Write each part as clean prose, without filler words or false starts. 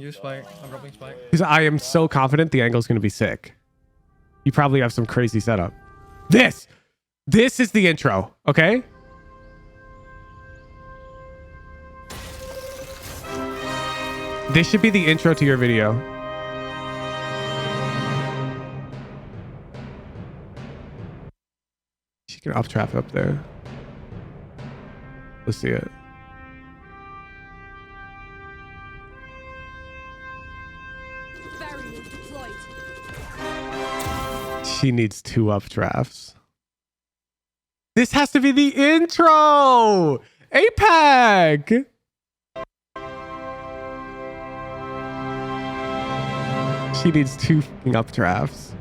You spike. I'm dropping spike. Because I am so confident the angle is going to be sick. You probably have some crazy setup. This is the intro, okay? This should be the intro to your video. She can up trap up there. Let's see it. She needs 2 up traps. This has to be the intro! APAC! She needs 2 up traps.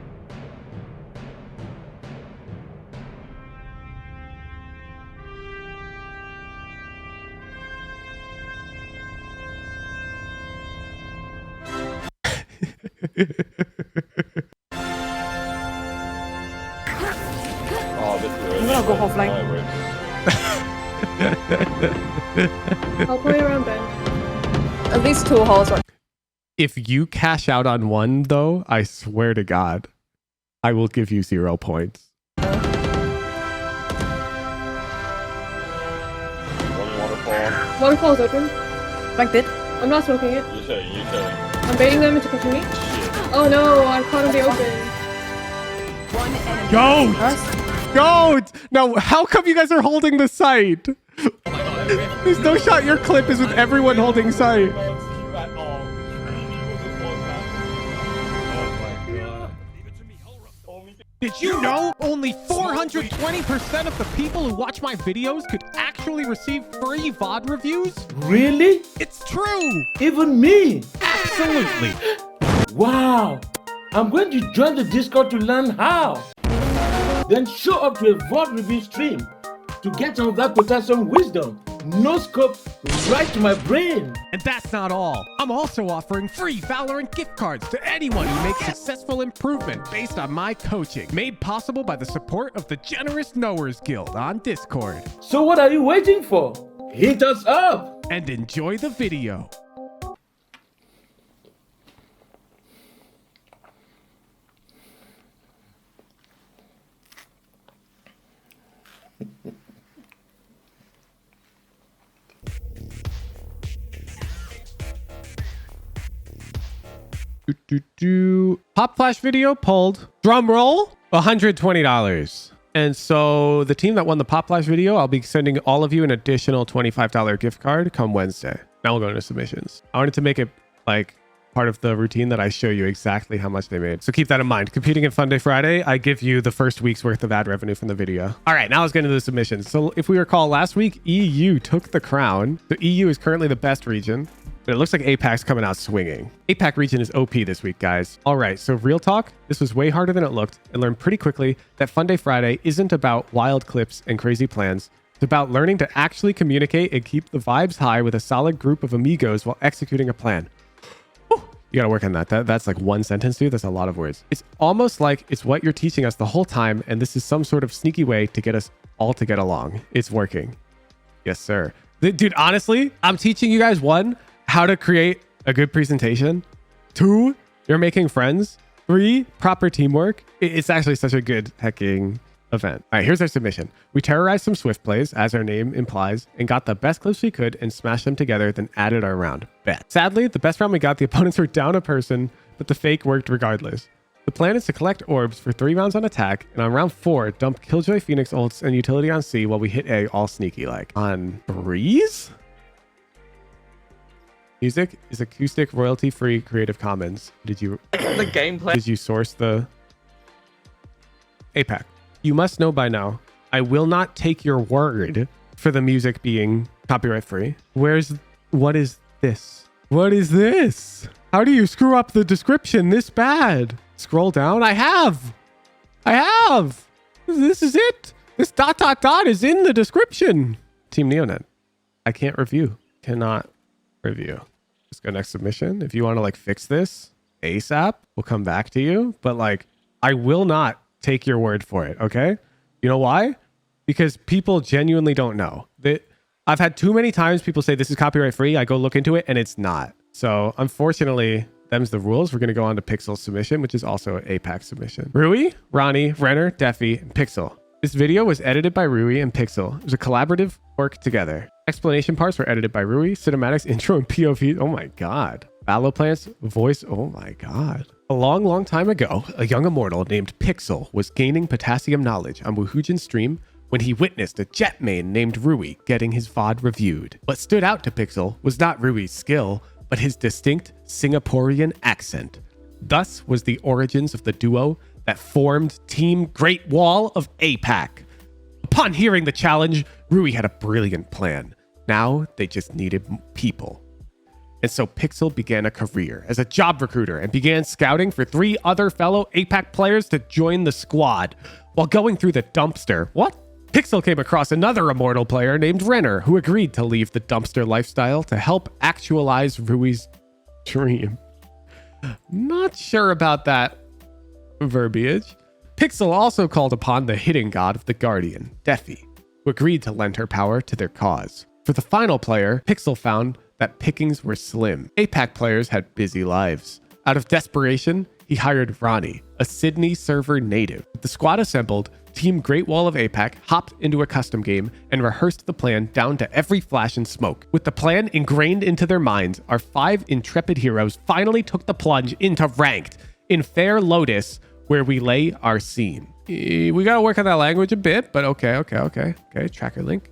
I'm gonna go offline. I'll play around Ben. At least 2 halls are. If you cash out on 1, though, I swear to God, I will give you 0 points. Waterfall's open. Flanked it. I'm not smoking it. You say. I'm baiting them into catching me. Oh no, I'm caught in the open. Goat! Nice. Goat! Now, how come you guys are holding the site? There's no shot your clip is with everyone holding site. Did you know only 420% of the people who watch my videos could actually receive free VOD reviews? Really? It's true! Even me? Absolutely! Wow! I'm going to join the Discord to learn how. Then show up to a VOD review stream to get some of that potassium wisdom. No scope right to my brain. And that's not all. I'm also offering free Valorant gift cards to anyone who makes successful improvement based on my coaching, made possible by the support of the Generous Knowers Guild on Discord. So what are you waiting for? Hit us up! And enjoy the video. Pop flash video pulled. Drum roll, $120. And so the team that won the pop flash video, I'll be sending all of you an additional $25 gift card come Wednesday. Now we'll go into submissions. I wanted to make it like part of the routine that I show you exactly how much they made. So keep that in mind. Competing in Fun Day Friday, I give you the first week's worth of ad revenue from the video. All right, now let's get into the submissions. So if we recall last week, EU took the crown. The EU is currently the best region. But it looks like APAC's coming out swinging. APAC region is OP this week, guys. All right, so real talk, this was way harder than it looked. I learned pretty quickly that Fun Day Friday isn't about wild clips and crazy plans. It's about learning to actually communicate and keep the vibes high with a solid group of amigos while executing a plan. Whew, you gotta work on that. That's like 1 sentence, dude. That's a lot of words. It's almost like it's what you're teaching us the whole time, and this is some sort of sneaky way to get us all to get along. It's working. Yes, sir. Dude, honestly, I'm teaching you guys 1, how to create a good presentation. 2, you're making friends. 3, proper teamwork. It's actually such a good hecking event. All right, here's our submission. We terrorized some SWIFTPLAYs, as our name implies, and got the best clips we could and smashed them together, then added our round. Bet. Sadly, the best round we got, the opponents were down a person, but the fake worked regardless. The plan is to collect orbs for 3 rounds on attack, and on round 4, dump Killjoy Phoenix ults and utility on C while we hit A all sneaky like. On 3s? Music is acoustic, royalty-free, Creative Commons. Did you The gameplay. Did you source the APAC? You must know by now, I will not take your word for the music being copyright-free. What is this? What is this? How do you screw up the description this bad? Scroll down. I have. This is it. This ... is in the description. Team Neonet. I can't review. Cannot review. Let's go next submission. If you want to like fix this ASAP, we'll come back to you. But like, I will not take your word for it. Okay. You know why? Because people genuinely don't know. I've had too many times people say this is copyright free. I go look into it and it's not. So unfortunately, them's the rules. We're going to go on to Pixel's submission, which is also an APAC submission. Rui, Ronnie, Renner, Defi, and Pixel. This video was edited by Rui and Pixel. It was a collaborative work together. Explanation parts were edited by Rui, cinematics, intro, and POV. Oh my God. Fallow plants, voice. Oh my God. A long time ago, a young immortal named Pixel was gaining potassium knowledge on Woohoojin's stream when he witnessed a jet main named Rui getting his VOD reviewed. What stood out to Pixel was not Rui's skill, but his distinct Singaporean accent. Thus was the origins of the duo that formed Team Great Wall of APAC. Upon hearing the challenge, Rui had a brilliant plan. Now they just needed people. And so Pixel began a career as a job recruiter and began scouting for 3 other fellow APAC players to join the squad. While going through the dumpster, Pixel came across another Immortal player named Renner who agreed to leave the dumpster lifestyle to help actualize Rui's dream. Not sure about that verbiage. Pixel also called upon the hidden god of the Guardian, Defi, who agreed to lend her power to their cause. For the final player, Pixel found that pickings were slim. APAC players had busy lives. Out of desperation, he hired Ronnie, a Sydney server native. With the squad assembled, Team Great Wall of APAC hopped into a custom game and rehearsed the plan down to every flash and smoke. With the plan ingrained into their minds, our 5 intrepid heroes finally took the plunge into ranked in Fair Lotus, where we lay our scene. We gotta work on that language a bit, but okay. Tracker link.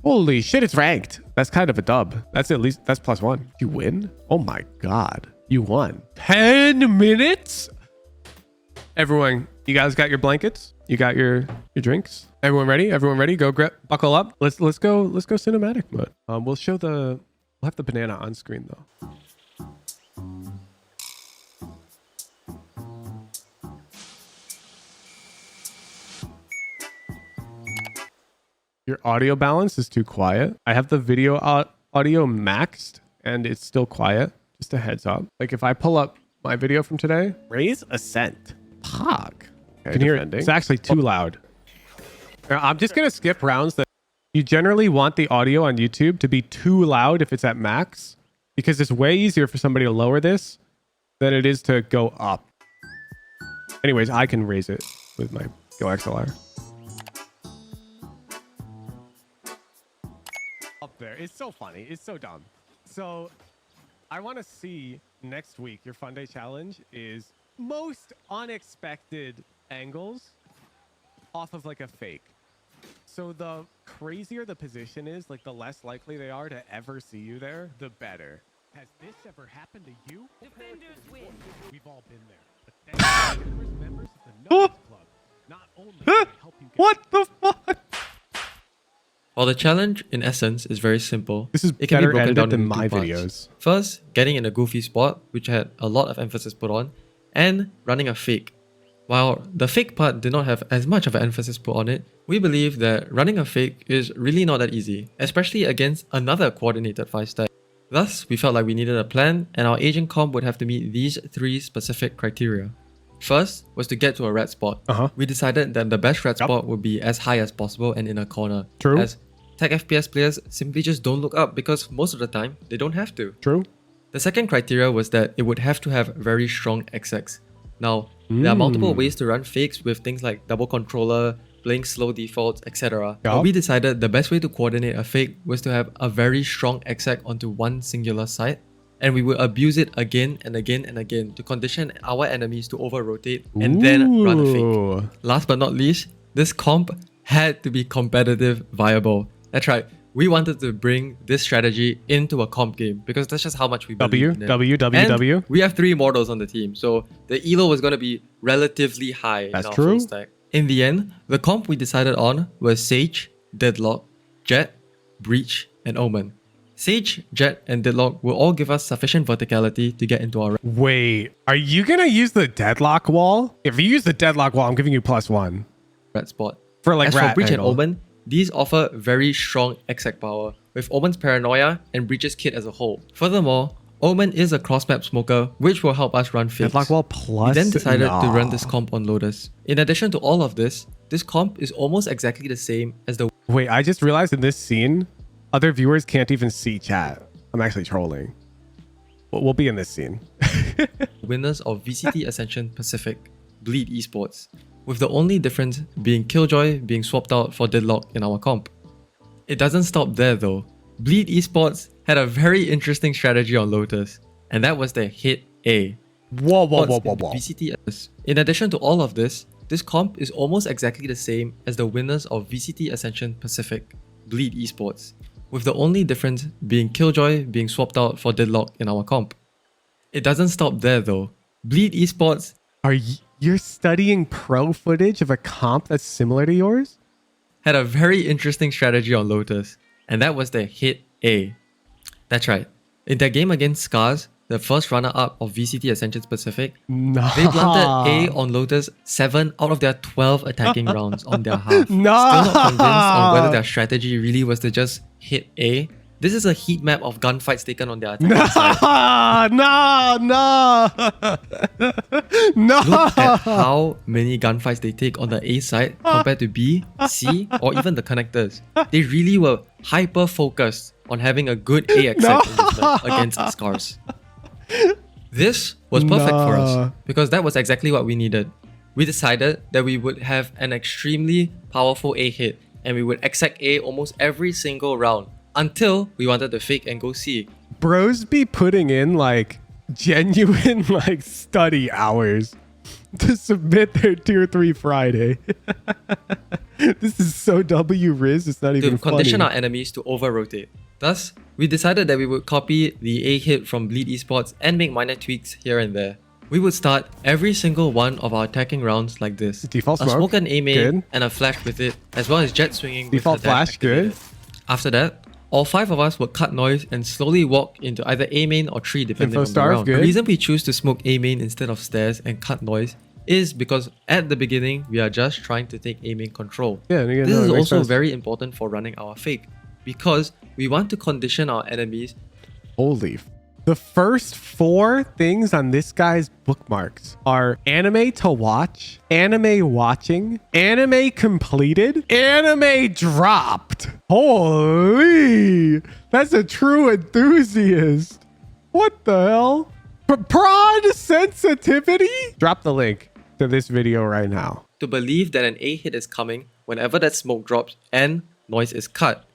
Holy shit, it's ranked. That's kind of a dub. That's +1. You win? Oh my God. You won. 10 minutes? Everyone, you guys got your blankets? You got your drinks? Everyone ready? Go buckle up. Let's go cinematic mode. We'll have the banana on screen though. Your audio balance is too quiet. I have the video audio maxed and it's still quiet. Just a heads up. Like if I pull up my video from today, raise a cent. Pog. Okay, can hear it. It's actually too loud. I'm just going to skip rounds that you generally want the audio on YouTube to be too loud if it's at max, because it's way easier for somebody to lower this than it is to go up. Anyways, I can raise it with my Go XLR. Up there. It's so funny. It's so dumb. So I want to see next week, your Fun Day challenge is most unexpected angles off of like a fake. So the crazier the position is, like the less likely they are to ever see you there, the better. Has this ever happened to you? Defenders win. We've all been there. But then members of the Notice Club not only help you get what the fuck? While the challenge, in essence, is very simple, this is it can be better broken edited down than into my 2 parts. videos. First, getting in a goofy spot, which had a lot of emphasis put on, and running a fake. While the fake part did not have as much of an emphasis put on it, we believe that running a fake is really not that easy, especially against another coordinated 5-stack. Thus, we felt like we needed a plan, and our agent comp would have to meet these 3 specific criteria. First was to get to a red spot. We decided that the best red spot would be as high as possible and in a corner. True. As tech FPS players simply just don't look up because most of the time they don't have to. True. The second criteria was that it would have to have very strong execs. Now, there are multiple ways to run fakes with things like double controller, playing slow defaults, etc. But we decided the best way to coordinate a fake was to have a very strong exec onto one singular side, and we would abuse it again and again and again to condition our enemies to over-rotate and then run a fake. Last but not least, this comp had to be competitive viable. That's right, we wanted to bring this strategy into a comp game because that's just how much we believe in it. W. We have 3 Immortals on the team, so the elo was going to be relatively high. That's in our true. full stack. In the end, the comp we decided on was Sage, Deadlock, Jet, Breach, and Omen. Sage, Jet, and Deadlock will all give us sufficient verticality to get into our... Wait, are you going to use the Deadlock wall? If you use the Deadlock wall, I'm giving you +1. red spot. For like As rat for Breach angle. and Omen, these offer very strong exec power, with Omen's Paranoia and Breach's kit as a whole. Furthermore, Omen is a cross-map smoker, which will help us run fakes. Deadlock wall We plus... then decided to run this comp on Lotus. In addition to all of this comp is almost exactly the same as the... Wait, I just realized in this scene, other viewers can't even see chat. I'm actually trolling. We'll be in this scene. Winners of VCT Ascension Pacific, Bleed Esports, with the only difference being Killjoy being swapped out for Deadlock in our comp. It doesn't stop there though. Bleed Esports had a very interesting strategy on Lotus, and that was their hit A. Whoa. VCT. In addition to all of this comp is almost exactly the same as the winners of VCT Ascension Pacific, Bleed Esports, with the only difference being Killjoy being swapped out for Deadlock in our comp. It doesn't stop there though. Bleed Esports You're studying pro footage of a comp that's similar to yours? had a very interesting strategy on Lotus, and that was their hit A. That's right. In their game against Scars, the first runner-up of VCT Ascension Pacific, No. they planted A on Lotus 7 out of their 12 attacking rounds on their half. No. Still not convinced on whether their strategy really was to just hit A. This is a heat map of gunfights taken on their attacking side. No. Look at how many gunfights they take on the A side compared to B, C, or even the connectors. They really were hyper-focused on having a good A exec in this map against Scars. This was perfect for us because that was exactly what we needed. We decided that we would have an extremely powerful A hit and we would exec A almost every single round until we wanted to fake and go C. Bros be putting in like genuine like study hours to submit their tier 3 Friday. This is so W-Riz, it's not even To condition funny. our enemies to over-rotate. Thus, we decided that we would copy the A hit from Bleed Esports and make minor tweaks here and there. We would start every single one of our attacking rounds like this. Default a smoke, and A main good. and a flash with it, as well as jet swinging Default with the dash flash, good. activated. After that, all 5 of us would cut noise and slowly walk into either A main or tree depending Info on the starve, round. good. The reason we choose to smoke A main instead of stairs and cut noise is because at the beginning, we are just trying to take A main control. Yeah, This no, is it makes also sense. very important for running our fake because we want to condition our enemies. Holy. The first 4 things on this guy's bookmarks are anime to watch, anime watching, anime completed, anime dropped. Holy. That's a true enthusiast. What the hell? Prod sensitivity? Drop the link to this video right now. To believe that an A hit is coming whenever that smoke drops and noise is cut.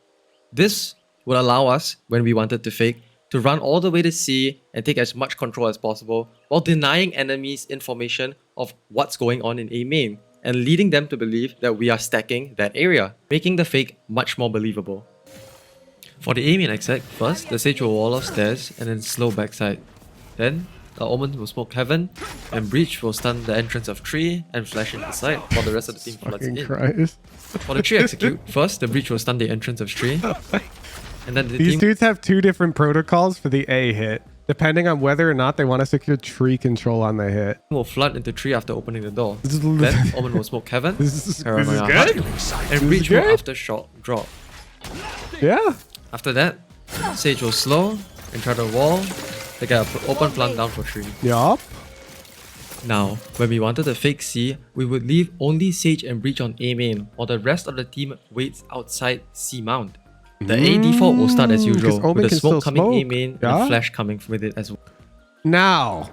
This would allow us, when we wanted to fake, to run all the way to C and take as much control as possible while denying enemies information of what's going on in A main and leading them to believe that we are stacking that area, making the fake much more believable. For the A main exec, first the Sage will wall off stairs and then slow backside. Then the Omen will smoke heaven and Breach will stun the entrance of tree and flash in the side while the rest of the team floods Fucking in. Christ. For the tree execute, first the Breach will stun the entrance of tree and then the These team dudes have 2 different protocols for the A hit, depending on whether or not they want to secure tree control on the hit. will flood into tree after opening the door. This is- Then Omen will smoke heaven, Paranoia good? Heart, and Breach will good? aftershock drop. Yeah. After that, Sage will slow and try to wall to get an open plant down for tree. Yup. Now, when we wanted to fake C, we would leave only Sage and Breach on A main, while the rest of the team waits outside C mount. The A default will start as usual, 'cause Omen with the can smoke still coming A smoke, main yeah? and flash coming with it as well. Now,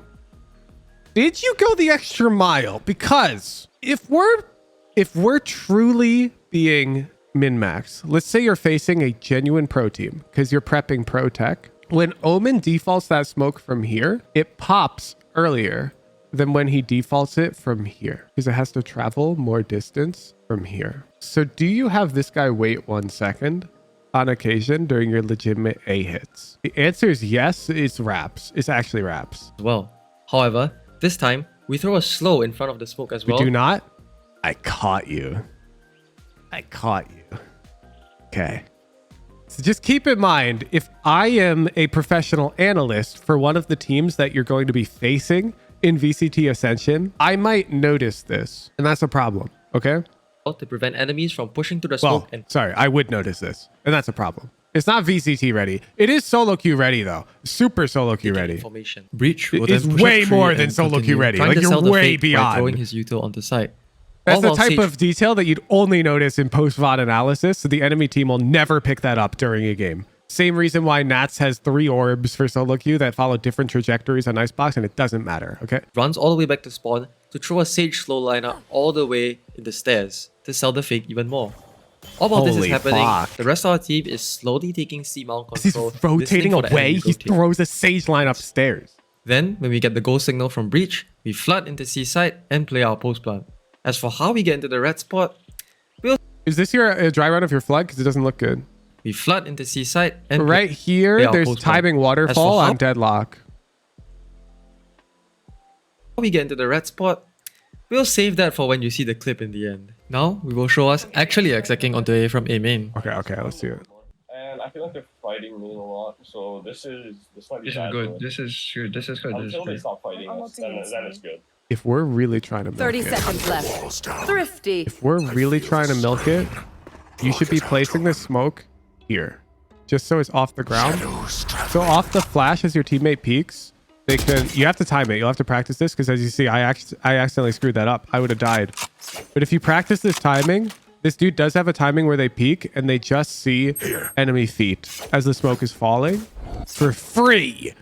did you go the extra mile? Because if we're truly being min-max, let's say you're facing a genuine pro team because you're prepping pro tech. When Omen defaults that smoke from here, it pops earlier than when he defaults it from here because it has to travel more distance from here. So do you have this guy wait 1 second on occasion during your legitimate A hits? The answer is yes, it's wraps. It's actually wraps. as well. However, this time, we throw a slow in front of the smoke as We well. do not? I caught you. I caught you. Okay. So just keep in mind, if I am a professional analyst for one of the teams that you're going to be facing in VCT Ascension, I might notice this, and that's a problem, okay? To prevent enemies from pushing through the smoke Well, and sorry, I would notice this, and that's a problem. It's not VCT ready. It is solo queue ready, though. Super solo queue ready. information. Breach will It's then push way up tree more than and solo queue continue, ready. trying Like, to you're sell the way fake beyond. by throwing his util onto site. That's All the while type Sage- of detail that you'd only notice in post-VOD analysis, so the enemy team will never pick that up during a game. Same reason why Nats has 3 orbs for solo queue that follow different trajectories on Icebox, and it doesn't matter, okay? Runs all the way back to spawn to throw a Sage slow liner all the way in the stairs to sell the fake even more. All while this is Holy happening, fuck. the rest of our team is slowly taking C-mount As he's control. rotating listening for the away, enemy he rotate. throws a Sage line upstairs. Then, when we get the go signal from Breach, we flood into C-side and play our post plant. As for how we get into the red spot, Is this your dry run of your flood? Because it doesn't look good. we flood into C-side and Right play here, our there's post plant. timing As waterfall for how on deadlock. we get into the red spot, we'll save that for when you see the clip in the end. Now, we will show us actually execing onto A from A main. Okay, let's see it. And I feel like they're fighting me a lot, so this might be This is bad. good. This is good. This is good. This is Until they good. stop fighting us, then it's good. If we're really trying to milk 30 it, seconds left. Thrifty. if we're really trying to milk it, you should be placing the smoke here, just so it's off the ground. So off the flash as your teammate peeks, they can. You have to time it. You'll have to practice this because as you see, I accidentally screwed that up. I would have died. But if you practice this timing, this dude does have a timing where they peek and they just see enemy feet as the smoke is falling for free.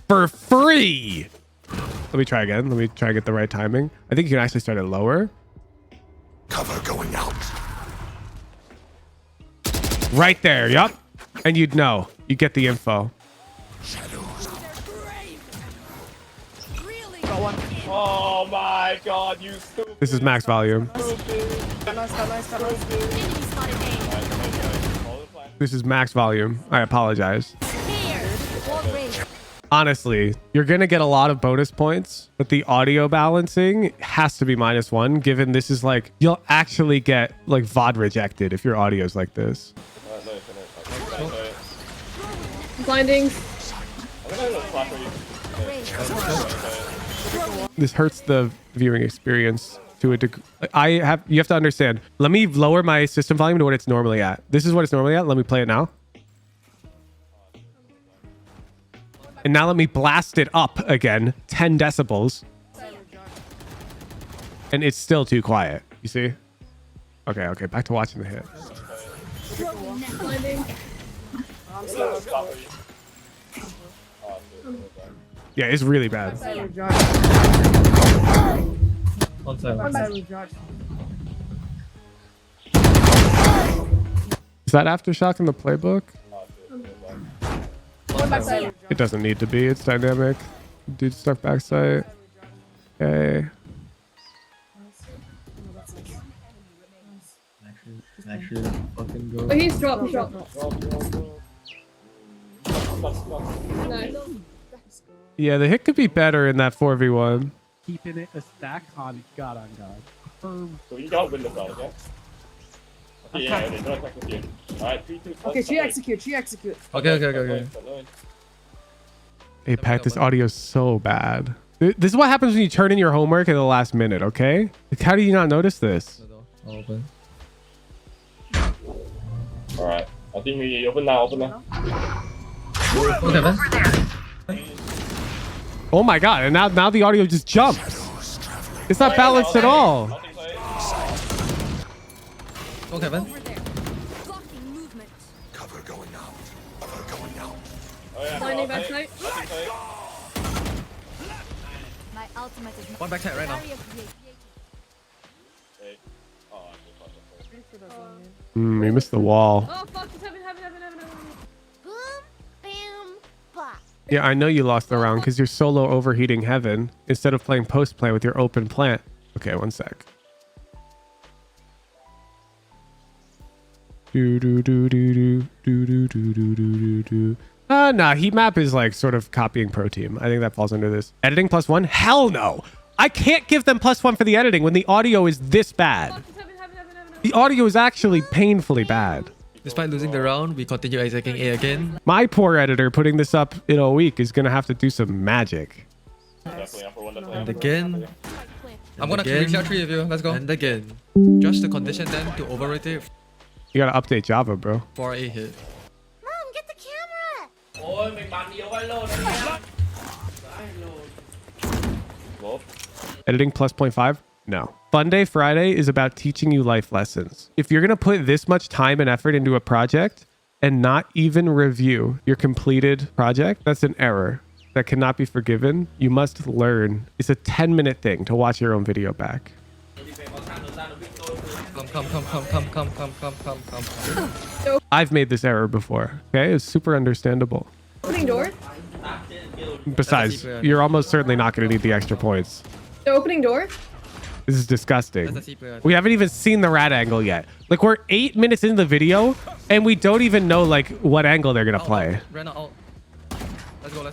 For free. Let me try again. Let me try to get the right timing. I think you can actually start it lower. Cover going out. Right there. Yup. And you'd know. You get the info. Oh my god, you stupid! This is max volume. This is max volume. I apologize. Honestly, you're going to get a lot of bonus points, but the audio balancing has to be -1, given this is like, you'll actually get like VOD rejected if your audio is like this. Blinding. This hurts the viewing experience to a degree. You have to understand. Let me lower my system volume to what it's normally at. This is what it's normally at. Let me play it now. And now let me blast it up again, 10 decibels. And it's still too quiet. You see? Okay, back to watching the hit. Blinding. Yeah, it's really bad. One side. Is that Aftershock in the playbook? One backside. It doesn't need to be. It's dynamic. Dude stuck backside. Okay. Actually, fucking go. Oh, he's dropped. He's dropped. Nice. Yeah, the hit could be better in that 4v1. Keeping it a stack on God on God. Firm. So you gotta win the battle, okay? Okay, yeah, they don't attack with you. Alright, 3, 2, 1. Okay, she execute. Okay. APAC, this audio is so bad. This is what happens when you turn in your homework at the last minute, okay? Like, how do you not notice this? Open. Alright, I think we open now. Okay, man. Oh my god, and now the audio just jumps. It's not balanced at all. Okay, man. Cover going out. Cover going out. Blinding backside. My ultimate is One backside right now. You missed the wall. Oh fuck! It's heaven. boom, bam, pop. Yeah, I know you lost the round because you're solo overheating heaven instead of playing post play with your open plant. Okay, one sec. Nah, heat map is like sort of copying pro team. I think that falls under this. Editing +1? Hell no. I can't give them +1 for the editing when the audio is this bad. The audio is actually painfully bad. Despite losing the round, we continue executing A again. My poor editor putting this up in a week is gonna have to do some magic. And again. I'm gonna reach out 3 of you. Let's go. And again. Just to condition them to overrotate You gotta update Java, bro. for a hit. Mom, get the camera. Editing +0.5? No. Fun Day Friday is about teaching you life lessons. If you're going to put this much time and effort into a project, and not even review your completed project, that's an error that cannot be forgiven. You must learn. It's a 10-minute thing to watch your own video back. Come. I've made this error before. Okay, it's super understandable. Opening door. Besides, you're almost certainly not going to need the extra points. The opening door. This is disgusting. That's a C player. We haven't even seen the rat angle yet. Like, we're 8 minutes into the video and we don't even know like what angle they're gonna play. Ran out. Let's go.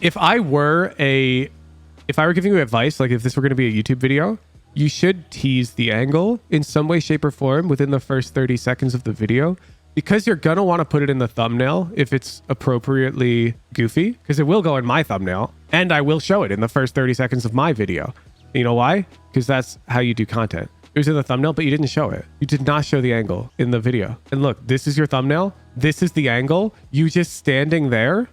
If I were giving you advice, like if this were going to be a YouTube video, you should tease the angle in some way, shape, or form within the first 30 seconds of the video, because you're going to want to put it in the thumbnail if it's appropriately goofy, because it will go in my thumbnail and I will show it in the first 30 seconds of my video. You know why? Because that's how you do content. It was in the thumbnail, but you didn't show it. You did not show the angle in the video. And look, this is your thumbnail. This is the angle. You just standing there.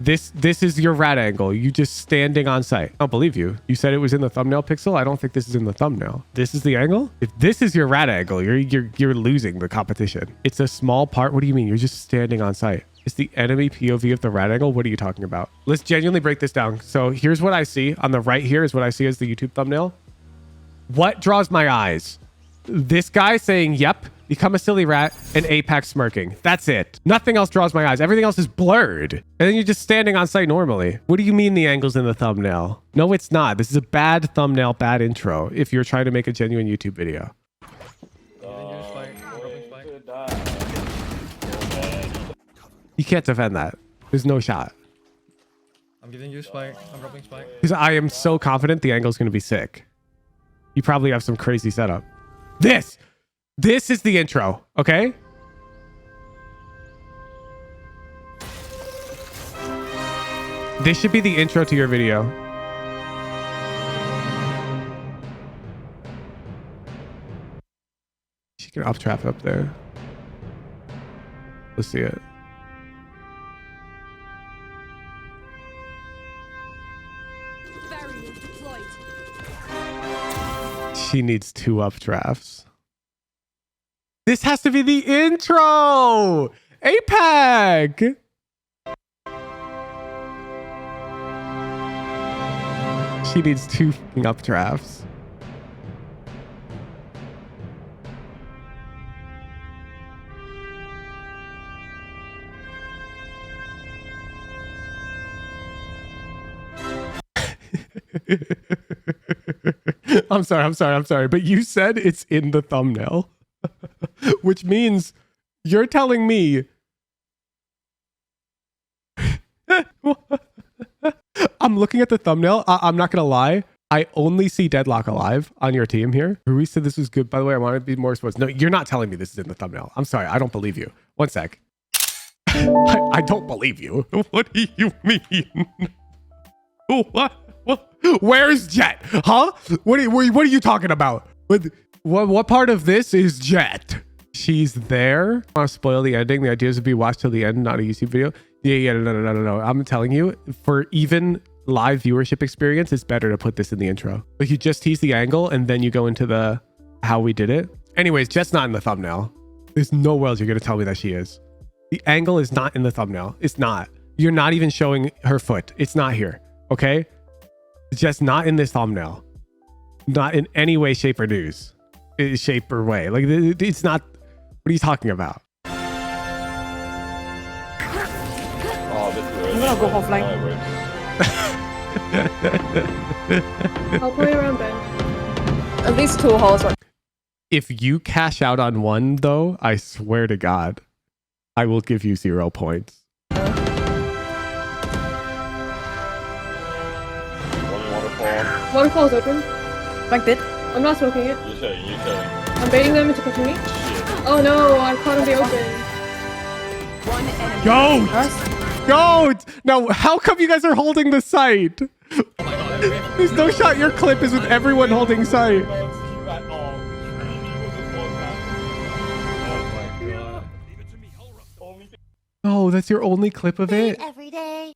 This is your rat angle. You just standing on site. I don't believe you. You said it was in the thumbnail pixel. I don't think this is in the thumbnail. This is the angle. If this is your rat angle, you're losing the competition. It's a small part. What do you mean? You're just standing on site. It's the enemy POV of the rat angle. What are you talking about? Let's genuinely break this down. So here's what I see on the right. Here is what I see as the YouTube thumbnail. What draws my eyes? This guy saying, yep, become a silly rat, and APAC smirking. That's it. Nothing else draws my eyes. Everything else is blurred. And then you're just standing on site normally. What do you mean the angle's in the thumbnail? No, it's not. This is a bad thumbnail, bad intro if you're trying to make a genuine YouTube video. You can't defend that. There's no shot. I'm giving you spike. I'm dropping spike. Because I am so confident the angle's going to be sick. You probably have some crazy setup. This is the intro, okay? This should be the intro to your video. She can up trap up there. Let's see it. She needs 2 up drafts. This has to be the intro! APAC! She needs 2 fucking up drafts. I'm sorry. But you said it's in the thumbnail, which means you're telling me I'm looking at the thumbnail. I'm not going to lie. I only see Deadlock alive on your team here. Ruiz said this was good. By the way, I want to be more exposed. No, you're not telling me this is in the thumbnail. I'm sorry. I don't believe you. One sec. I don't believe you. What do you mean? What? Where's Jet? Huh? What are you talking about? What part of this is Jet? She's there. I want to spoil the ending. The idea is to be watched till the end, not a YouTube video. Yeah, no. I'm telling you, for even live viewership experience, it's better to put this in the intro. Like, you just tease the angle and then you go into the how we did it. Anyways, Jet's not in the thumbnail. There's no world you're going to tell me that she is. The angle is not in the thumbnail. It's not. You're not even showing her foot. It's not here. Okay? It's just not in this thumbnail. Not in any way, shape, or shape or way. Like, it's not. What are you talking about? Oh, this is really I'm gonna go offline. I'll play around Ben. At least 2 halls. If you cash out on 1, though, I swear to God, I will give you 0 points. Waterfall's open. Flanked it. I'm not smoking it. You say. I'm baiting them into pushing me. Oh no, I caught him be open. One enemy. Go! Nice. Go! Now, how come you guys are holding the site? There's no shot your clip is with everyone holding site. Oh, that's your only clip of it? Every day.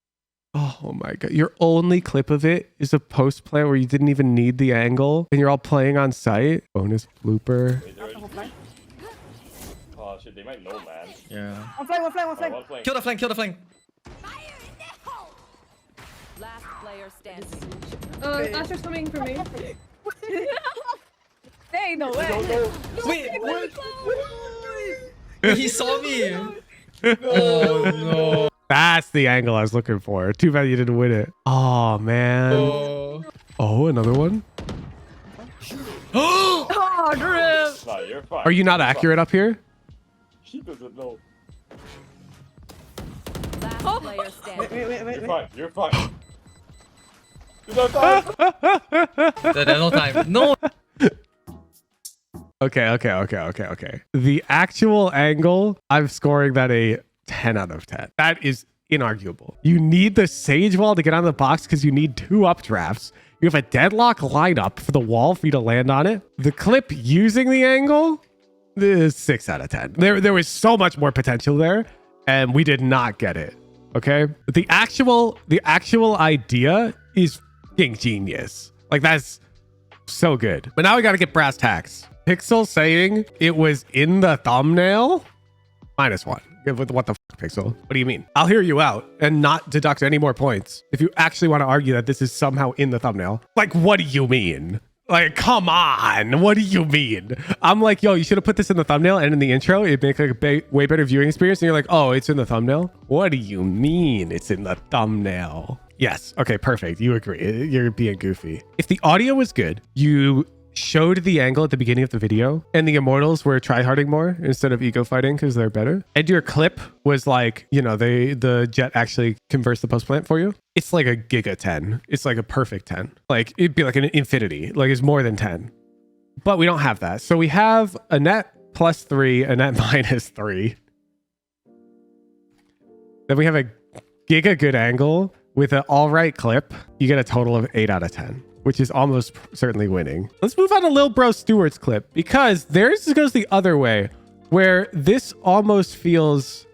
Oh my God. Your only clip of it is a post play where you didn't even need the angle and you're all playing on site. Bonus blooper. One flank. Oh shit, they might know, man. Yeah. One flank, one flank, one Oh, flank. one flank. Kill the flank, kill the flank. Last player standing. Asher's coming for me. Hey, no way. Wait, he saw me. Oh no. That's the angle I was looking for. Too bad you didn't win it. Oh, man. Oh, another one? Oh, drip. Nah, you're fine. Are you not accurate up here? She doesn't know. Last player standing. You're fine. You're fine. You don't die. There's no time. No. Okay. The actual angle, I'm scoring that a 10 out of 10. That is inarguable. You need the Sage Wall to get on the box because you need 2 updrafts. You have a deadlock lineup for the wall for you to land on it. The clip using the angle is 6 out of 10. There was so much more potential there, and we did not get it. Okay, the actual idea is fucking genius. Like, that's so good. But now we got to get brass tacks. Pixel saying it was in the thumbnail, -1. What the fuck, Pixel? What do you mean? I'll hear you out and not deduct any more points if you actually want to argue that this is somehow in the thumbnail. Like, what do you mean? Like, come on. What do you mean? I'm like, yo, you should have put this in the thumbnail and in the intro. It'd make like a way better viewing experience. And you're like, oh, it's in the thumbnail? What do you mean it's in the thumbnail? Yes. Okay, perfect. You agree. You're being goofy. If the audio was good, you showed the angle at the beginning of the video, and the Immortals were tryharding more instead of ego fighting because they're better, and your clip was like, you know, the jet actually converts the post plant for you, it's like a giga 10. It's like a perfect 10. Like, it'd be like an infinity. Like, it's more than 10. But we don't have that. So we have a net +3, a net -3. Then we have a giga good angle with an all right clip. You get a total of 8 out of 10. Which is almost certainly winning. Let's move on to Lil Bro Stewart's clip, because theirs goes the other way, where this almost feels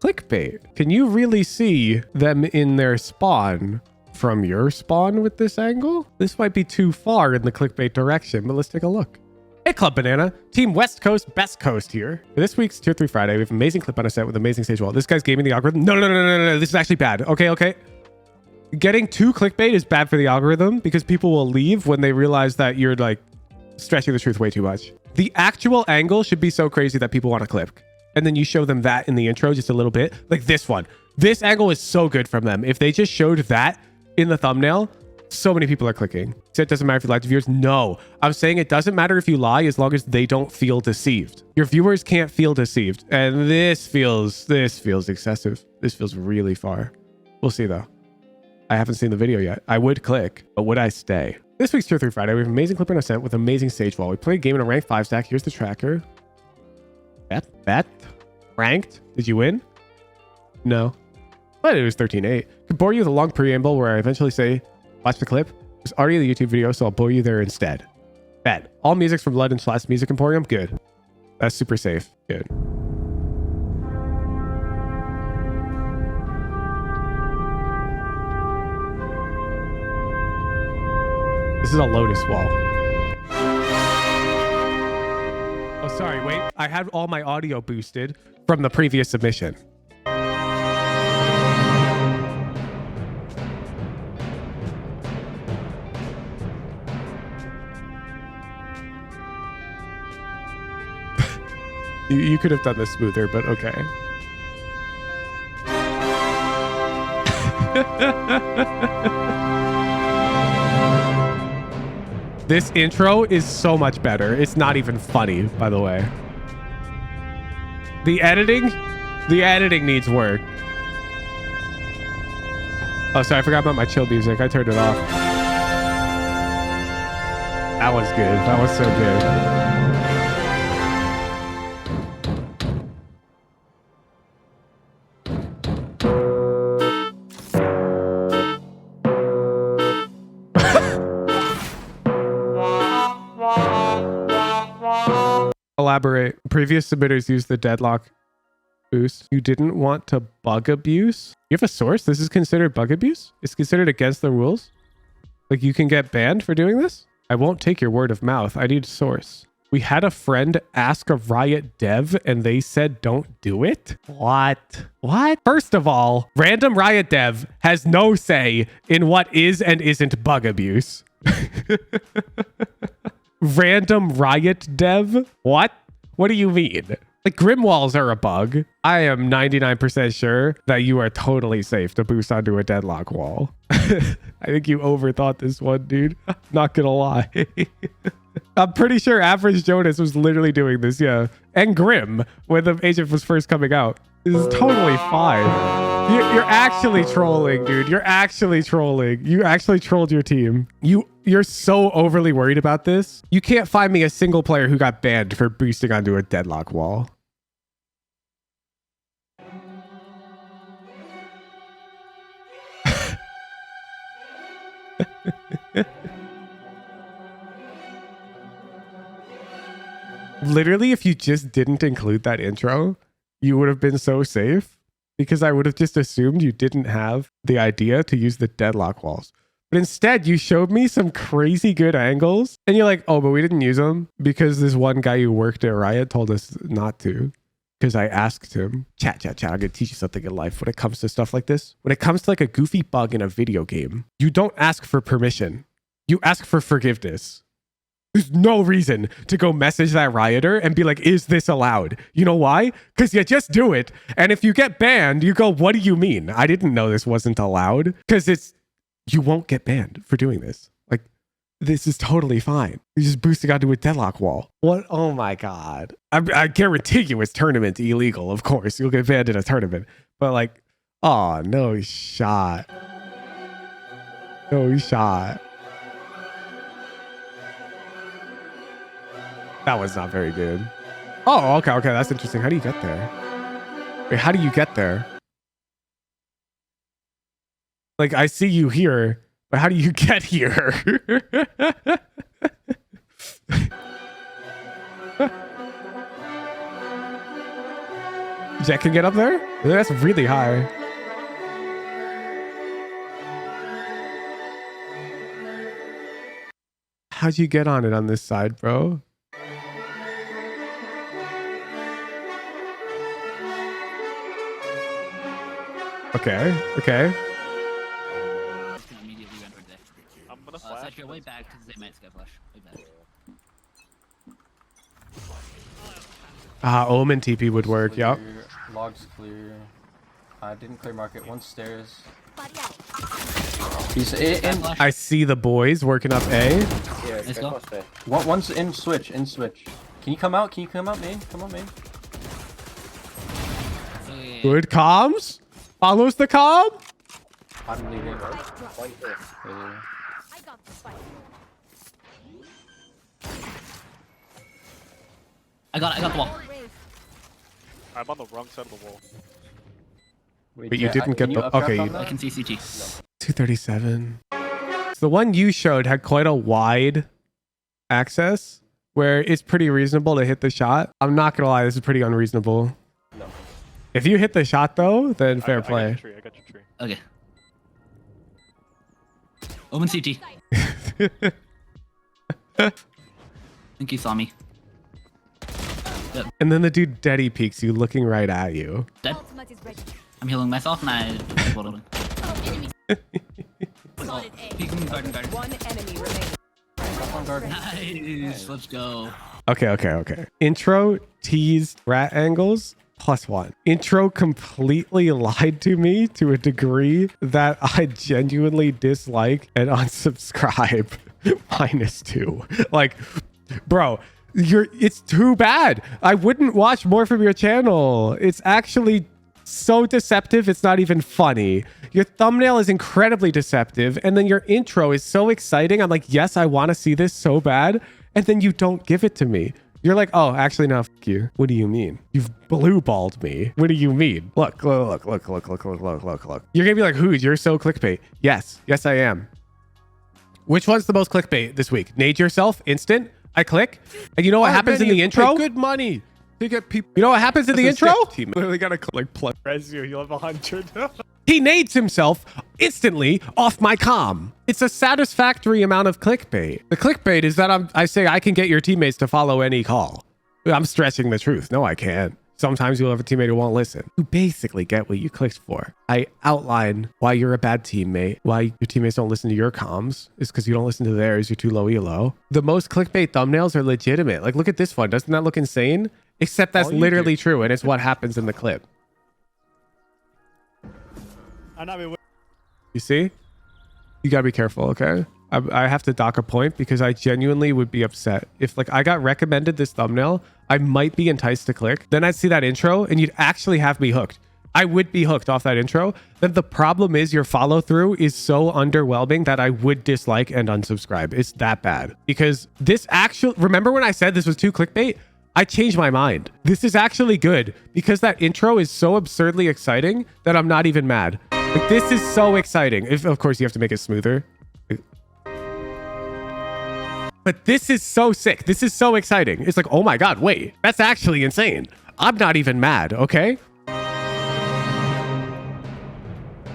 clickbait. Can you really see them in their spawn from your spawn with this angle? This might be too far in the clickbait direction, but let's take a look. Hey, Club Banana, Team West Coast, Best Coast here. For this week's Tier 3 Friday, we have an amazing clip on a set with amazing stage wall. This guy's gaming the algorithm. No. This is actually bad. Okay. Getting too clickbait is bad for the algorithm because people will leave when they realize that you're like stretching the truth way too much. The actual angle should be so crazy that people want to click. And then you show them that in the intro just a little bit. Like this one. This angle is so good from them. If they just showed that in the thumbnail, so many people are clicking. So it doesn't matter if you lie to viewers. No, I'm saying it doesn't matter if you lie as long as they don't feel deceived. Your viewers can't feel deceived. And this feels excessive. This feels really far. We'll see though. I haven't seen the video yet. I would click, but would I stay? This week's Tier 3 Friday, we have an amazing clip on Ascent with amazing stage wall. We played a game in a ranked 5 stack. Here's the tracker. Bet. Ranked. Did you win? No. But it was 13-8. Could bore you with a long preamble where I eventually say, watch the clip. There's already the YouTube video, so I'll bore you there instead. Bet. All music's from London / Music Emporium. Good. That's super safe. Good. This is a Lotus wall. Oh, sorry. Wait. I had all my audio boosted from the previous submission. You could have done this smoother, but okay. This intro is so much better. It's not even funny, by the way. The editing needs work. Oh, sorry, I forgot about my chill music. I turned it off. That was good. That was so good. Elaborate. Previous submitters used the deadlock boost. You didn't want to bug abuse? You have a source? This is considered bug abuse? It's considered against the rules? Like you can get banned for doing this? I won't take your word of mouth. I need a source. We had a friend ask a Riot dev and they said don't do it? What? What? First of all, random Riot dev has no say in what is and isn't bug abuse. Random Riot dev? What? What do you mean? Like, Grim walls are a bug. I am 99% sure that you are totally safe to boost onto a deadlock wall. I think you overthought this one, dude. Not gonna lie. I'm pretty sure Average Jonas was literally doing this, yeah. And Grim, when the agent was first coming out. This is totally fine. You're actually trolling, dude. You're actually trolling. You actually trolled your team. You're so overly worried about this. You can't find me a single player who got banned for boosting onto a deadlock wall. Literally, if you just didn't include that intro, you would have been so safe, because I would have just assumed you didn't have the idea to use the deadlock walls. But instead, you showed me some crazy good angles, and you're like, oh, but we didn't use them because this one guy who worked at Riot told us not to. Because I asked him, chat, I'm going to teach you something in life when it comes to stuff like this. When it comes to like a goofy bug in a video game, you don't ask for permission. You ask for forgiveness. There's no reason to go message that Rioter and be like, is this allowed? You know why? Because you just do it. And if you get banned, you go, what do you mean? I didn't know this wasn't allowed. Because you won't get banned for doing this. Like, this is totally fine. You're just boosting onto a deadlock wall. What? Oh my God. I guarantee you it's tournament illegal, of course. You'll get banned in a tournament. But like, oh, no shot. No shot. That was not very good. Oh, okay. That's interesting. How do you get there? Wait, how do you get there? Like, I see you here, but how do you get here? Jet can get up there? That's really high. How'd you get on it on this side, bro? Okay. I'm gonna flash. Set your way back because they might sky flash. Way back. Omen TP would work, yep. Logs clear. Didn't clear market. One stairs. Body out. He's in. I see the boys working up A. Yeah, Let's go. One's in switch. Can you come out? Main? Come on, main. Good comms. Follows the comm. I'm leaving. I got the spike. I got the wall. I'm on the wrong side of the wall. But you didn't get the... Okay. I can see CT. 237. So the one you showed had quite a wide access where it's pretty reasonable to hit the shot. I'm not going to lie. This is pretty unreasonable. No. If you hit the shot, though, then fair play. I got your tree. Okay. Omen CT. I think he saw me. And then the dude Deddy peeks you, looking right at you. Dead. Ultimate is ready. I'm healing myself and I... Oh, enemy. Spotted A. Peeking garden. One enemy remaining. Nice. Let's go. Okay. Intro teased rat angles +1. Intro completely lied to me to a degree that I genuinely dislike and unsubscribe -2. Like, bro, it's too bad. I wouldn't watch more from your channel. It's actually so deceptive, it's not even funny. Your thumbnail is incredibly deceptive, and then your intro is so exciting. I'm like, yes, I want to see this so bad, and then you don't give it to me. You're like, oh, actually, no, fuck you. What do you mean? You've blue-balled me. What do you mean? Look. You're gonna be like, Hood, you're so clickbait. Yes, I am. Which one's the most clickbait this week? Nade yourself, instant. I click, and you know what happens in the intro? Good money to get people. You know what happens in the intro? Team literally gotta like plus res you. You'll have 100. He nades himself instantly off my comm. It's a satisfactory amount of clickbait. The clickbait is that I say I can get your teammates to follow any call. I'm stretching the truth. No, I can't. Sometimes you'll have a teammate who won't listen. You basically get what you clicked for. I outline why you're a bad teammate, why your teammates don't listen to your comms. It's because you don't listen to theirs. You're too low elo. The most clickbait thumbnails are legitimate. Like, look at this one. Doesn't that look insane? Except that's literally true, and it's what happens in the clip. You see? You gotta be careful, okay? I have to dock a point because I genuinely would be upset. If like I got recommended this thumbnail, I might be enticed to click. Then I'd see that intro and you'd actually have me hooked. I would be hooked off that intro. Then the problem is your follow through is so underwhelming that I would dislike and unsubscribe. It's that bad. Because this actual, remember when I said this was too clickbait? I changed my mind. This is actually good because that intro is so absurdly exciting that I'm not even mad. Like, this is so exciting. If, of course, you have to make it smoother. But this is so sick. This is so exciting. It's like, oh my God, wait, that's actually insane. I'm not even mad, okay?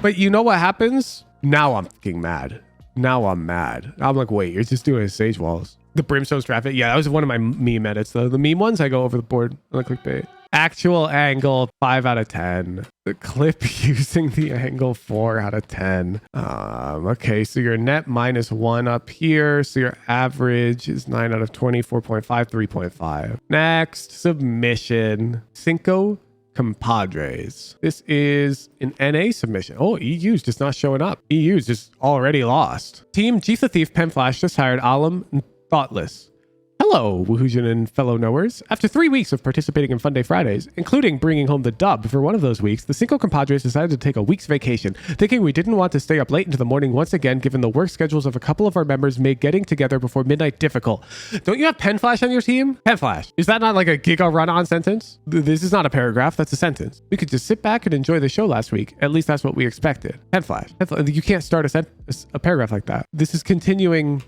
But you know what happens? Now I'm fucking mad. Now I'm mad. I'm like, wait, you're just doing sage walls. The brimstone traffic. Yeah, that was one of my meme edits though. The meme ones, I go over the board on the clickbait. Actual angle, 5 out of 10. The clip using the angle, 4 out of 10. Okay, so your net -1 up here. So your average is 9 out of 20, 4.5, 3.5. Next, submission. CINCO COMPADRES. This is an NA submission. Oh, EU's just not showing up. EU's just already lost. Team Chief the Thief, Pen Flash just hired Alam and Thoughtless. Hello, Woohoosian and fellow knowers. After 3 weeks of participating in Fun Day Fridays, including bringing home the dub for one of those weeks, the CINCO Compadres decided to take a week's vacation, thinking we didn't want to stay up late into the morning once again, given the work schedules of a couple of our members made getting together before midnight difficult. Don't you have Pen Flash on your team? Pen Flash. Is that not like a giga run-on sentence? This is not a paragraph, that's a sentence. We could just sit back and enjoy the show last week. At least that's what we expected. Pen Flash. You can't start a paragraph like that. This is continuing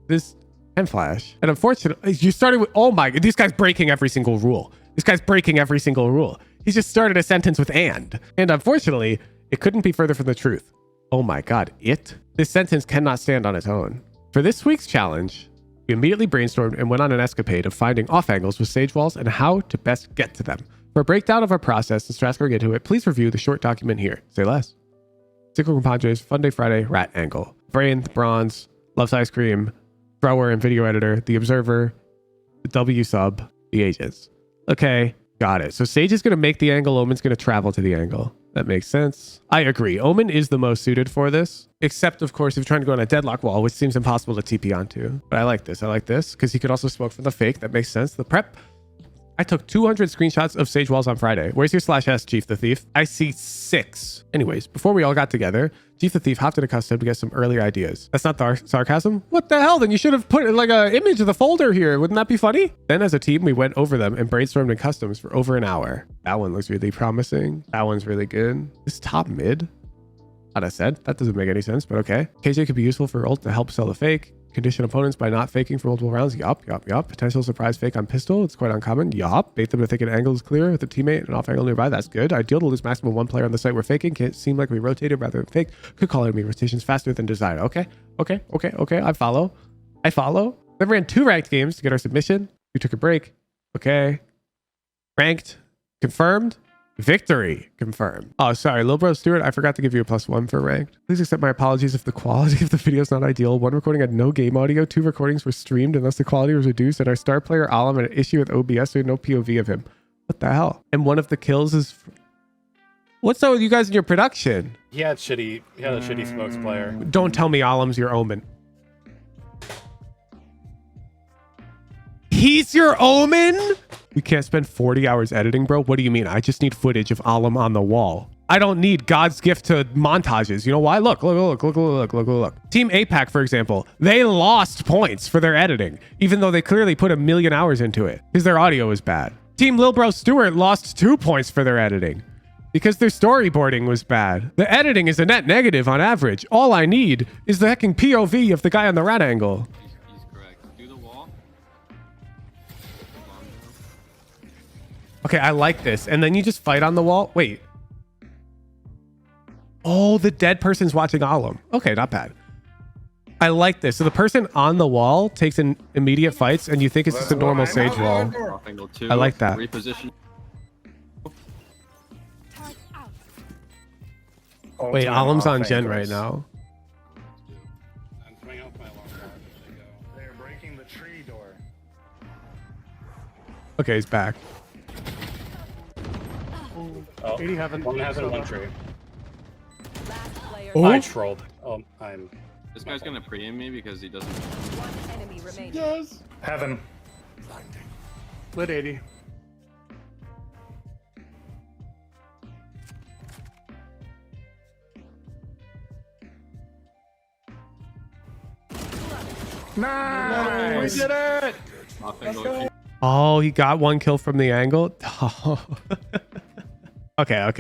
this Pen Flash. And unfortunately, you started with, oh my, this guy's breaking every single rule. This guy's breaking every single rule. He just started a sentence with and. And unfortunately, it couldn't be further from the truth. Oh my God, this sentence cannot stand on its own. For this week's challenge, we immediately brainstormed and went on an escapade of finding off angles with sage walls and how to best get to them. For a breakdown of our process and Strasbourg into it, please review the short document here. Say less. CINCO Compadres, Fun Day Friday, Rat Angle. Brain, the Bronze, Loves Ice Cream, Thrower and Video Editor, The Observer, the W Sub, the Agents. Okay, got it. So Sage is going to make the angle, Omen's going to travel to the angle. That makes sense. I agree. Omen is the most suited for this, except of course if you're trying to go on a deadlock wall, which seems impossible to TP onto. But I like this. I like this because he could also smoke from the fake. That makes sense. The prep. I took 200 screenshots of Sage walls on Friday. Where's your /S, Chief the Thief? I see 6. Anyways, before we all got together, Chief the Thief hopped in a custom to get some earlier ideas. That's not sarcasm? What the hell? Then you should have put like an image of the folder here. Wouldn't that be funny? Then as a team, we went over them and brainstormed in customs for over an hour. That one looks really promising. That one's really good. This top mid? Out of said, that doesn't make any sense, but okay. KJ could be useful for ult to help sell the fake. Condition opponents by not faking for multiple rounds. Yup. Potential surprise fake on pistol. It's quite uncommon. Yup. Bait them to think an angle is clear with a teammate and off angle nearby. That's good. Ideal to lose maximum 1 player on the site we're faking. Can't seem like we rotated rather than fake. Could call enemy rotations faster than desired. Okay. I follow. Then ran 2 ranked games to get our submission. We took a break. Okay. Ranked. Confirmed. Victory confirmed. Oh, sorry, Lil Bro Stewart, I forgot to give you a +1 for ranked. Please accept my apologies if the quality of the video is not ideal. 1 recording had no game audio, 2 recordings were streamed unless the quality was reduced, and our star player Alam had an issue with OBS, so no POV of him. What the hell? And one of the kills is... What's up with you guys in your production? He had a shitty smokes player. Don't tell me Alam's your Omen. He's your Omen? We can't spend 40 hours editing, bro. What do you mean? I just need footage of Alam on the wall. I don't need God's gift to montages. You know why? Look. Team APAC, for example, they lost points for their editing, even though they clearly put 1 million hours into it because their audio is bad. Team Lil Bro Stewart lost 2 points for their editing because their storyboarding was bad. The editing is a net negative on average. All I need is the hecking POV of the guy on the rat angle. Okay, I like this. And then you just fight on the wall. Wait. Oh, the dead person's watching Alum. Okay, not bad. I like this. So the person on the wall takes an immediate fights, and you think it's just a normal Sage wall. I like that. Reposition. Wait, Alum's on Gen right now. I'm coming out with my alarm clock. They're breaking the tree door. Okay, he's back. Oh, 80 heaven. one has it, one tree. Last player. Oh. I trolled. Oh, I'm This guy's gonna pre-aim me because he doesn't. One enemy remaining. yes. Heaven. Lit 80. Nice. We did it! Oh, he got one kill from the angle. Okay.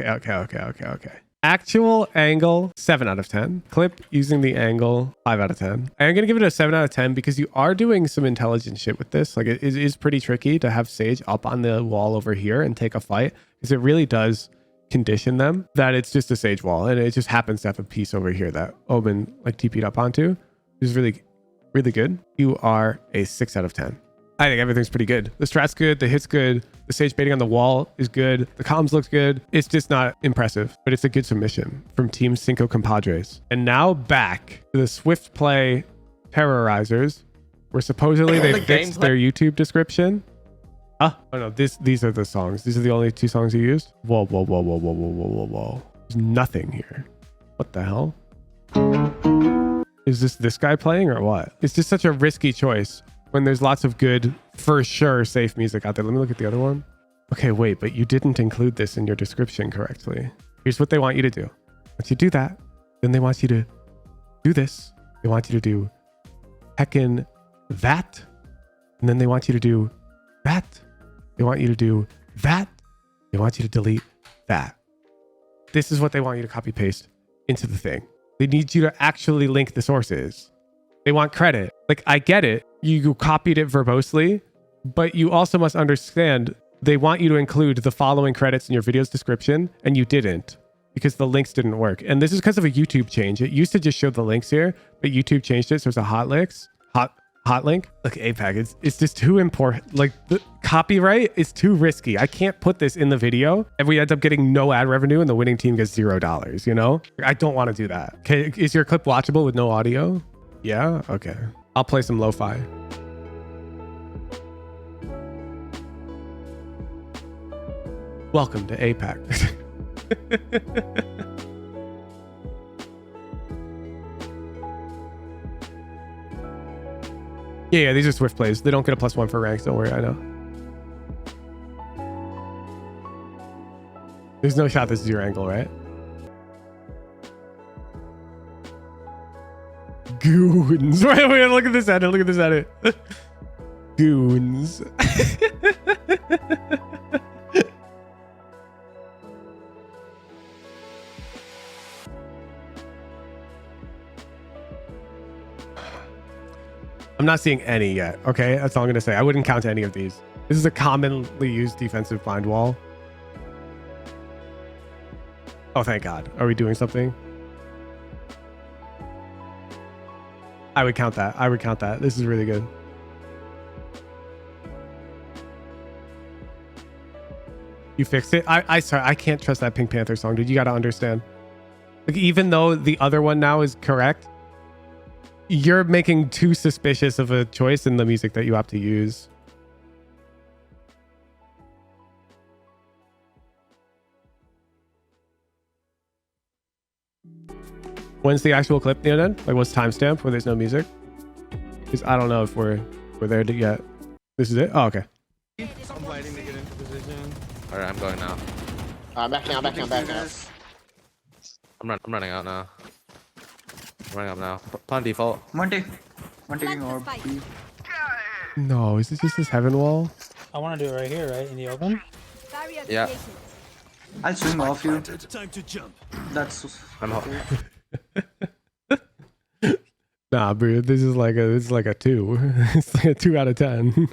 Actual angle, 7 out of 10. Clip using the angle, 5 out of 10. I'm going to give it a 7 out of 10 because you are doing some intelligent shit with this. Like, it is pretty tricky to have Sage up on the wall over here and take a fight, because it really does condition them that it's just a Sage wall, and it just happens to have a piece over here that Omen like TP'd up onto. It's really, really good. You are a 6 out of 10. I think everything's pretty good. The strat's good. The hit's good. The Sage baiting on the wall is good. The comms looks good. It's just not impressive, but it's a good submission from Team CINCO Compadres. And now back to the SWIFTPLAY Terrorizors, where supposedly they fixed their YouTube description. Oh no, these are the songs. These are the only 2 songs you used. Whoa. There's nothing here. What the hell? Is this guy playing or what? It's just such a risky choice when there's lots of good, for sure, safe music out there. Let me look at the other one. Okay, wait, but you didn't include this in your description correctly. Here's what they want you to do. Once you do that, then they want you to do this. They want you to do heckin' that. And then they want you to do that. They want you to do that. They want you to delete that. This is what they want you to copy paste into the thing. They need you to actually link the sources. They want credit. Like, I get it. You copied it verbosely, but you also must understand they want you to include the following credits in your video's description, and you didn't because the links didn't work. And this is because of a YouTube change. It used to just show the links here, but YouTube changed it, so it's a hot link. Look, APAC, it's just too important. Like, the copyright is too risky. I can't put this in the video and we end up getting no ad revenue and the winning team gets $0, you know? I don't want to do that. Okay, is your clip watchable with no audio? Yeah? Okay. I'll play some lo-fi. Welcome to APAC. Yeah, these are Swift plays. They don't get a +1 for ranks. Don't worry, I know. There's no shot this is your angle, right? Goons. Wait, look at this edit. Look at this edit. Goons. I'm not seeing any yet. Okay, that's all I'm gonna say. I wouldn't count any of these. This is a commonly used defensive blind wall. Oh, thank God. Are we doing something? I would count that. I would count that. This is really good. You fixed it? Sorry, I can't trust that Pink Panther song, dude. You gotta understand. Like, even though the other one now is correct, you're making too suspicious of a choice in the music that you have to use. When's the actual clip, Neoden? Like, what's timestamp where there's no music? Because I don't know if we're there yet. This is it? Oh, okay. I'm waiting to get into position. Alright, I'm going now. Back now. I'm running out now. I'm running up now. Plan default. One taking orb. No, is this just this heaven wall? I want to do it right here, right? In the open? Yeah. I'll swing off you. Time to jump. That's... I'm hot. Nah, bro, this is like a 2. It's like a 2 out of 10.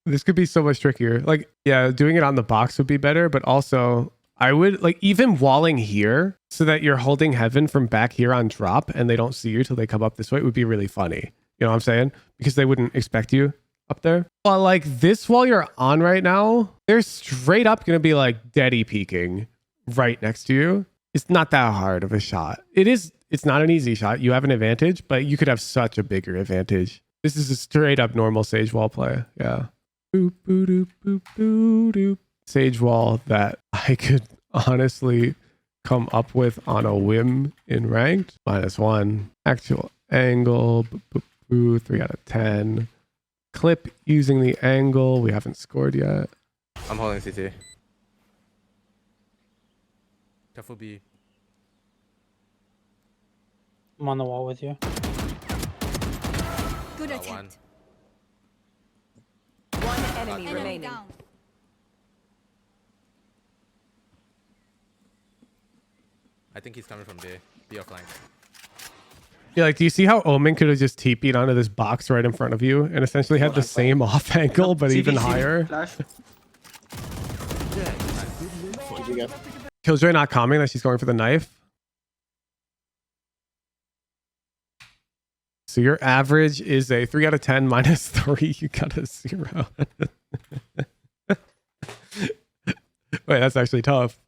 This could be so much trickier. Like, yeah, doing it on the box would be better, but also I would like even walling here so that you're holding heaven from back here on drop and they don't see you till they come up this way would be really funny. You know what I'm saying? Because they wouldn't expect you up there. But like this wall you're on right now, they're straight up going to be like deady peeking right next to you. It's not that hard of a shot. It's not an easy shot. You have an advantage, but you could have such a bigger advantage. This is a straight up normal Sage wall play. Yeah. Boop, boop, doop, boop, boop, doop. Sage wall that I could honestly come up with on a whim in ranked. -1. Actual angle. Boop, boop, boop, 3 out of 10. Clip using the angle. We haven't scored yet. I'm holding CT. Careful B. I'm on the wall with you. Good attempt. One enemy Enemy remaining. down. I think he's coming from B. B or flank. Yeah, like, do you see how Omen could have just TP'd onto this box right in front of you and essentially had the same off angle, but even higher? Flash. Killjoy not commenting that she's going for the knife. So your average is a 3 out of 10 -3. You got a 0. Wait, that's actually tough.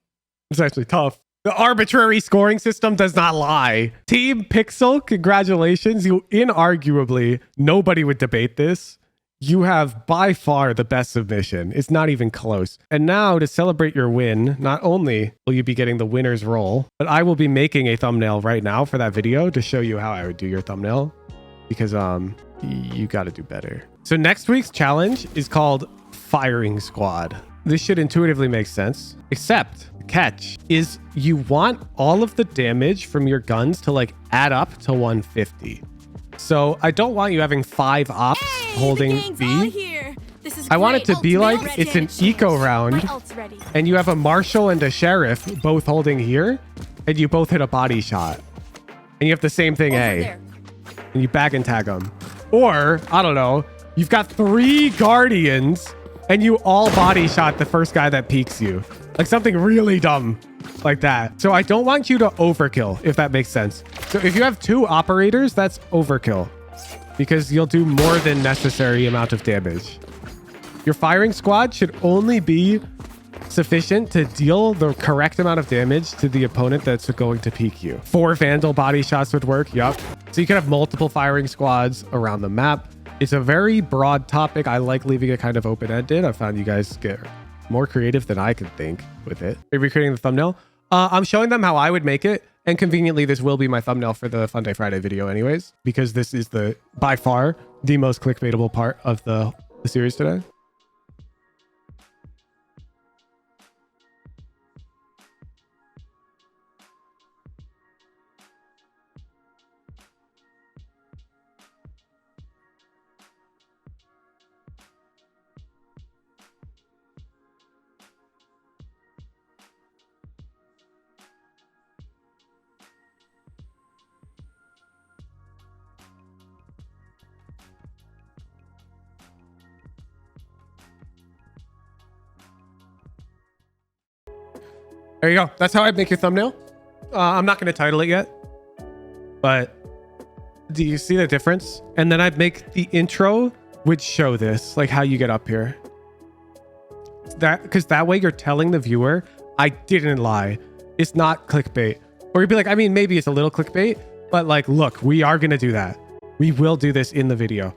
It's actually tough. The arbitrary scoring system does not lie. Team Pixel, congratulations. You inarguably, nobody would debate this. You have by far the best submission. It's not even close. And now to celebrate your win, not only will you be getting the winner's roll, but I will be making a thumbnail right now for that video to show you how I would do your thumbnail. Because you got to do better. So next week's challenge is called Firing Squad. This should intuitively make sense, except the catch is you want all of the damage from your guns to like add up to 150. So I don't want you having 5 ops holding B. I want it to be like it's an eco round and you have a marshal and a sheriff both holding here and you both hit a body shot and you have the same thing A and you back and tag them. Or I don't know, you've got 3 guardians and you all body shot the first guy that peeks you. Like something really dumb like that. So I don't want you to overkill, if that makes sense. So if you have 2 operators, that's overkill because you'll do more than necessary amount of damage. Your firing squad should only be sufficient to deal the correct amount of damage to the opponent that's going to peek you. 4 Vandal body shots would work. Yup. So you can have multiple firing squads around the map. It's a very broad topic. I like leaving it kind of open-ended. I found you guys get more creative than I could think with it. Are you creating the thumbnail? I'm showing them how I would make it. And conveniently, this will be my thumbnail for the Fun Day Friday video anyways, because this is by far the most clickbaitable part of the series today. There you go. That's how I make your thumbnail. I'm not going to title it yet, but do you see the difference? And then I'd make the intro would show this, like how you get up here. Because that way you're telling the viewer, I didn't lie. It's not clickbait. Or you'd be like, I mean, maybe it's a little clickbait, but like, look, we are going to do that. We will do this in the video.